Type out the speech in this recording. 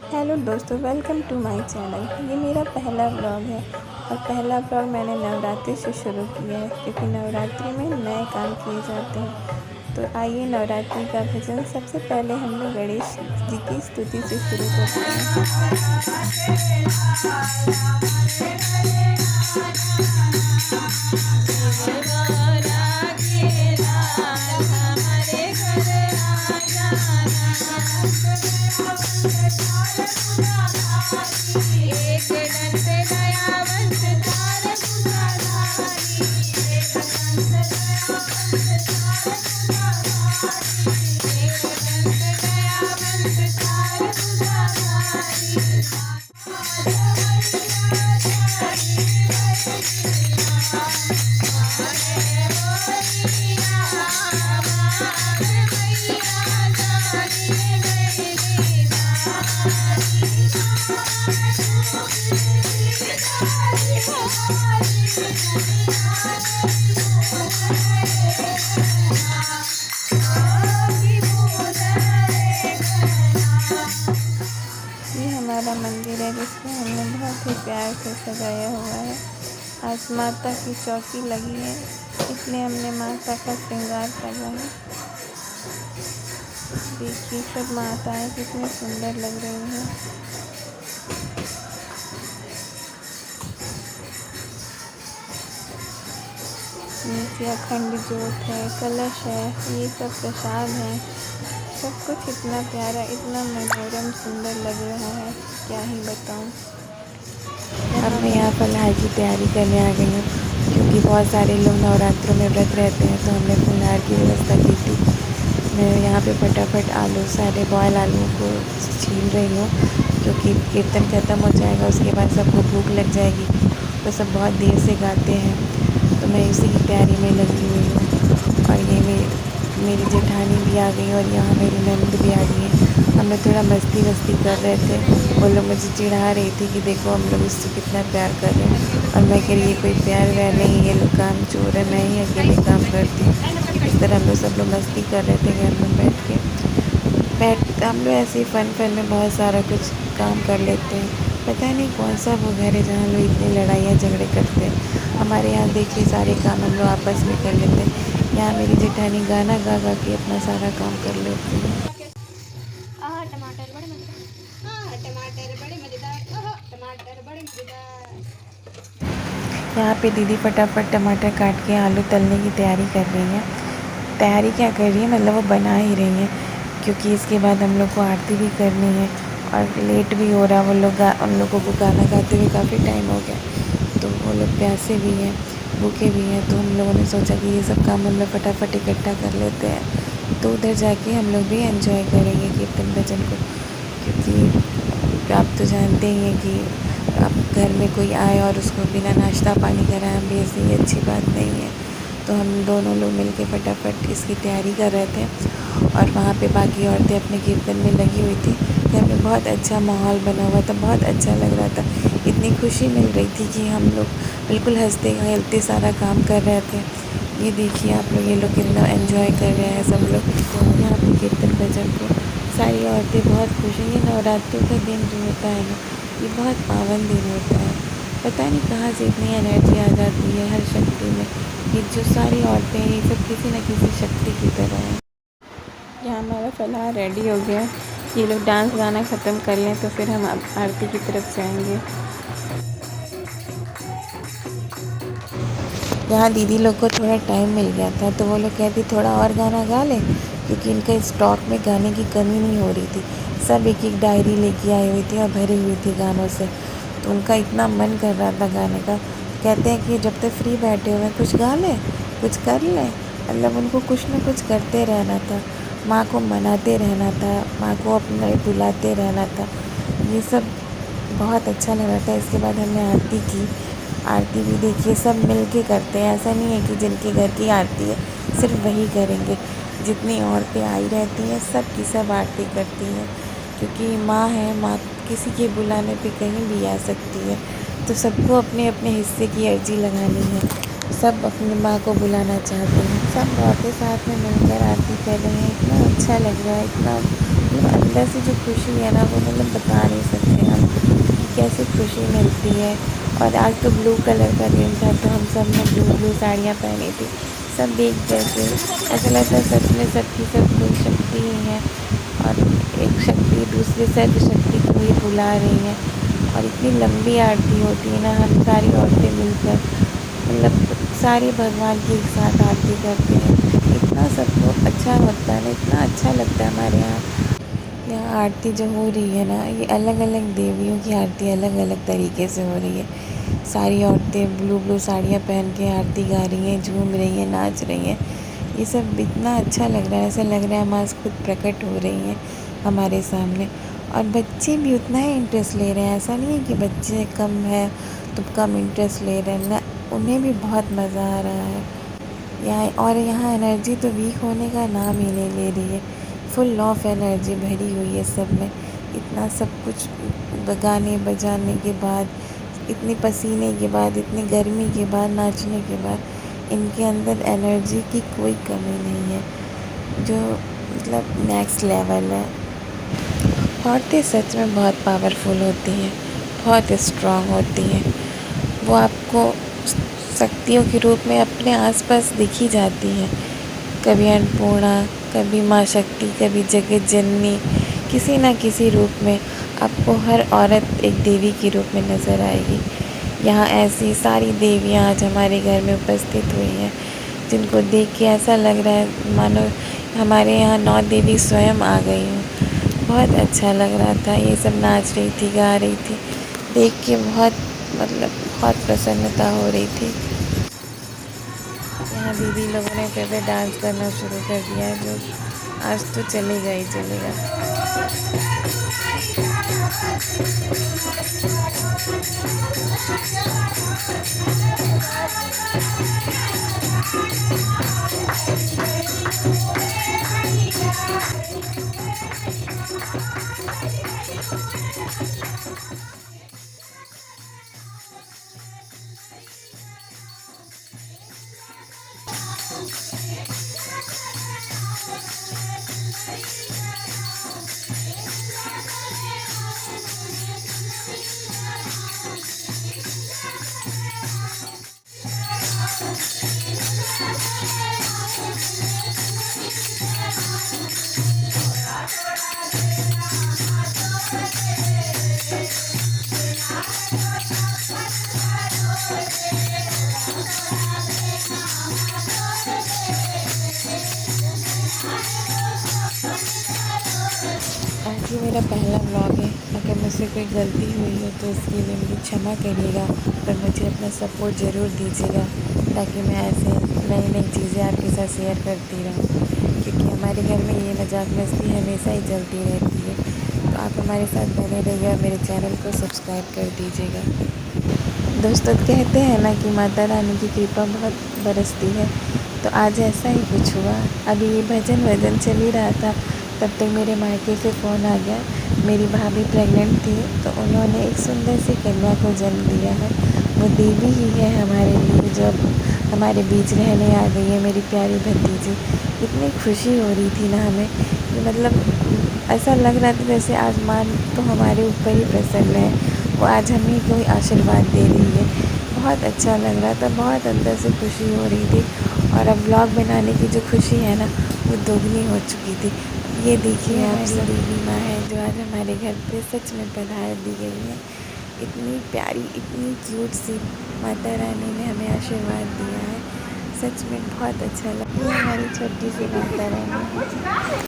Hello दोस्तों, welcome to my channel. ये मेरा पहला ब्लॉग है और पहला ब्लॉग मैंने नवरात्रि से शुरू किया है क्योंकि नवरात्रि में नए काम किए जाते हैं। तो आइए नवरात्रि का भजन सबसे पहले हम लोग गणेश जी की स्तुति से शुरू करते हैं। ये हमारा मंदिर है जिसको हमने बहुत ही प्यार से सजाया हुआ है। आज माता की चौकी लगी है, इसलिए हमने माता का श्रृंगार करा है। देखिए सब माताएं कितनी सुंदर लग रही हैं। नीचे अखंड ज्योत है, कलश है, ये सब प्रसाद है। सब कुछ इतना प्यारा, इतना मनोरम सुंदर लग रहा है, क्या ही बताऊं। अब मैं यहाँ फलाहार की तैयारी करने आ गई हूँ क्योंकि बहुत सारे लोग नवरात्रों में व्रत रहते हैं, तो हमने फलाहार की व्यवस्था की थी। मैं यहाँ पे फटाफट सारे बॉयल आलू को छील रही हूँ क्योंकि कीर्तन ख़त्म हो जाएगा, उसके बाद सबको भूख लग जाएगी। तो सब बहुत देर से गाते हैं, तो मैं इसी की तैयारी में लगी हुई हूँ। और ये मेरी जेठानी भी आ गई और यहाँ मेरी नंद भी आ गई है। हम लोग थोड़ा मस्ती कर रहे थे। वो लोग मुझे चिढ़ा रही थी कि देखो हम लोग इससे कितना प्यार कर रहे हैं, और मैं कह रही ये कोई प्यार व्यार नहीं, ये लोग काम चोर है, मैं ही अकेले काम करती हूँ। इस तरह हम लोग सब लोग मस्ती कर रहे थे घर में बैठ हम लोग ऐसे ही फन में बहुत सारा कुछ काम कर लेते हैं। पता नहीं कौन सा वो घर है जहाँ लोग इतनी लड़ाइयाँ झगड़े करते हैं। हमारे यहाँ देखिए सारे काम हम लोग आपस में कर लेते हैं। यहाँ मेरी जेठानी गाना गा गा के अपना सारा काम कर लेती है। टमाटर बड़े मज़ेदार। यहाँ पे दीदी फटाफट टमाटर काट के आलू तलने की तैयारी कर रही हैं। तैयारी क्या कर रही है, मतलब वो बना ही रही हैं क्योंकि इसके बाद हम लोग को आरती भी करनी है और लेट भी हो रहा। उन लोगों को गाना गाते हुए काफ़ी टाइम हो गया, तो वो लोग प्यासे भी हैं, भूखे भी हैं। तो हम लोगों ने सोचा कि ये सब काम हम लोग फटाफट इकट्ठा कर लेते हैं, तो उधर जाके हम लोग भी एंजॉय करेंगे कीर्तन भजन को। क्योंकि आप तो जानते ही हैं कि अब घर में कोई आए और उसको बिना नाश्ता पानी कराए भेज ये अच्छी बात नहीं है। तो हम दोनों लोग मिलके फटाफट इसकी तैयारी कर रहे थे और वहाँ पे बाकी औरतें अपने कीर्तन में लगी हुई थी। घर में बहुत अच्छा माहौल बना हुआ था, बहुत अच्छा लग रहा था। इतनी खुशी मिल रही थी कि हम लोग बिल्कुल हंसते खेलते सारा काम कर रहे थे। ये देखिए आप लोग, ये लोग कितना एंजॉय कर रहे हैं सब लोग यहाँ पे कीर्तन भजन को। सारी औरतें बहुत खुश हैं। ये नवरात्रों का दिन जो होता है ना, ये बहुत पावन दिन होता है। पता नहीं कहाँ से इतनी एनर्जी आ जाती है हर शक्ति में। ये जो सारी औरतें हैं, ये सब किसी न किसी शक्ति की तरह हैं। यहाँ हमारा फलाहार रेडी हो गया। ये लोग डांस गाना ख़त्म कर लें तो फिर हम आरती की तरफ जाएंगे। यहाँ दीदी लोग को थोड़ा टाइम मिल गया था, तो वो लोग कहती थोड़ा और गाना गा लें क्योंकि इनके स्टॉक में गाने की कमी नहीं हो रही थी। सब एक एक डायरी लेके आई हुई थी और भरी हुई थी गानों से, तो उनका इतना मन कर रहा था गाने का। कहते हैं कि जब तक फ्री बैठे हुए कुछ गा लें, कुछ कर लें। मतलब उनको कुछ ना कुछ करते रहना था, माँ को मनाते रहना था, माँ को अपने बुलाते रहना था। ये सब बहुत अच्छा लग रहा था। इसके बाद हमने आरती की। आरती भी देखिए सब मिल के करते हैं, ऐसा नहीं है कि जिनके घर की आरती है सिर्फ वही करेंगे। जितनी औरतें आई रहती हैं सब की सब आरती करती हैं क्योंकि माँ है, माँ किसी के बुलाने पे कहीं भी आ सकती है। तो सबको अपने अपने हिस्से की अर्जी लगानी है, सब अपनी माँ को बुलाना चाहते हैं। सब औरतें साथ में मिलकर आरती कर रहे हैं। इतना अच्छा लग रहा है, इतना मतलब अंदर से जो खुशी है ना, वो मतलब बता नहीं ऐसी खुशी मिलती है। और आज तो ब्लू कलर का दिन था तो हम सब ने ब्लू साड़ियाँ पहनी थी, सब एक जैसे। ऐसा लगता है सच में सबकी सब कोई शक्ति ही है और एक शक्ति दूसरी सर्व शक्ति को ही बुला रही है। और इतनी लंबी आरती होती है ना, हम सारी औरतें मिलकर मतलब सारे भगवान की एक साथ आरती करते हैं। इतना सबको अच्छा होता है ना, इतना अच्छा लगता है हमारे यहाँ आरती जो हो रही है ना, ये अलग अलग देवियों की आरती अलग अलग तरीके से हो रही है। सारी औरतें ब्लू साड़ियाँ पहन के आरती गा रही हैं, झूम रही हैं, नाच रही हैं। ये सब इतना अच्छा लग रहा है, ऐसा लग रहा है माँ खुद प्रकट हो रही हैं हमारे सामने। और बच्चे भी उतना ही इंटरेस्ट ले रहे हैं, ऐसा नहीं है कि बच्चे कम है तो कम इंटरेस्ट ले रहे हैं ना, उन्हें भी बहुत मज़ा आ रहा है यहाँ। और यहाँ एनर्जी तो वीक होने का नाम ही नहीं ले रही है, फुल ऑफ एनर्जी भरी हुई है सब में। इतना सब कुछ गाने बजाने के बाद, इतनी पसीने के बाद, इतनी गर्मी के बाद, नाचने के बाद इनके अंदर एनर्जी की कोई कमी नहीं है, जो मतलब नेक्स्ट लेवल है। औरतें सच में बहुत पावरफुल होती हैं, बहुत स्ट्रॉन्ग होती हैं। वो आपको शक्तियों के रूप में अपने आसपास दिखी जाती हैं, कभी अन्नपूर्णा, कभी माँ शक्ति, कभी जगत जननी, किसी न किसी रूप में आपको हर औरत एक देवी के रूप में नज़र आएगी। यहाँ ऐसी सारी देवियाँ आज हमारे घर में उपस्थित हुई हैं, जिनको देख के ऐसा लग रहा है मानो हमारे यहाँ 9 देवी स्वयं आ गई हूँ। बहुत अच्छा लग रहा था, ये सब नाच रही थी, गा रही थी, देख के बहुत मतलब बहुत प्रसन्नता हो रही थी। यहाँ दीदी लोगों ने फिर से डांस करना शुरू कर दिया है, जो आज तो चलेगा ही चलेगा। आज ये मेरा पहला व्लॉग है, अगर मुझसे कोई गलती हुई हो तो उसके लिए मुझे क्षमा करिएगा, पर मुझे अपना सपोर्ट ज़रूर दीजिएगा ताकि मैं ऐसे नई नई चीज़ें आपके साथ शेयर करती रहूँ, क्योंकि हमारे घर में ये मजाक मस्ती हमेशा ही चलती रहती है। तो आप हमारे साथ बने रहिए और मेरे चैनल को सब्सक्राइब कर दीजिएगा। दोस्तों कहते हैं ना कि माता रानी की कृपा बहुत बरसती है, तो आज ऐसा ही कुछ हुआ। अभी ये भजन चल ही रहा था, तब तक मेरे मायके से फ़ोन आ गया। मेरी भाभी प्रेग्नेंट थी, तो उन्होंने एक सुंदर सी कन्या को जन्म दिया है। वो देवी ही है हमारे लिए, जो हमारे बीच रहने आ गई है, मेरी प्यारी भतीजी। इतनी खुशी हो रही थी ना हमें कि मतलब ऐसा लग रहा था जैसे आसमान तो हमारे ऊपर ही प्रसन्न है, वो आज हमें कोई आशीर्वाद दे रही है। बहुत अच्छा लग रहा था, बहुत अंदर से खुशी हो रही थी। और अब व्लॉग बनाने की जो खुशी है ना, वो दोगुनी हो चुकी थी। ये देखिए आप सब देवी माँ है जो आज हमारे घर पे सच में पधार दी गई है। इतनी प्यारी, इतनी क्यूट सी माता रानी ने हमें आशीर्वाद दिया है, सच में बहुत अच्छा लगा। ये हमारी छोटी सी माता रानी है।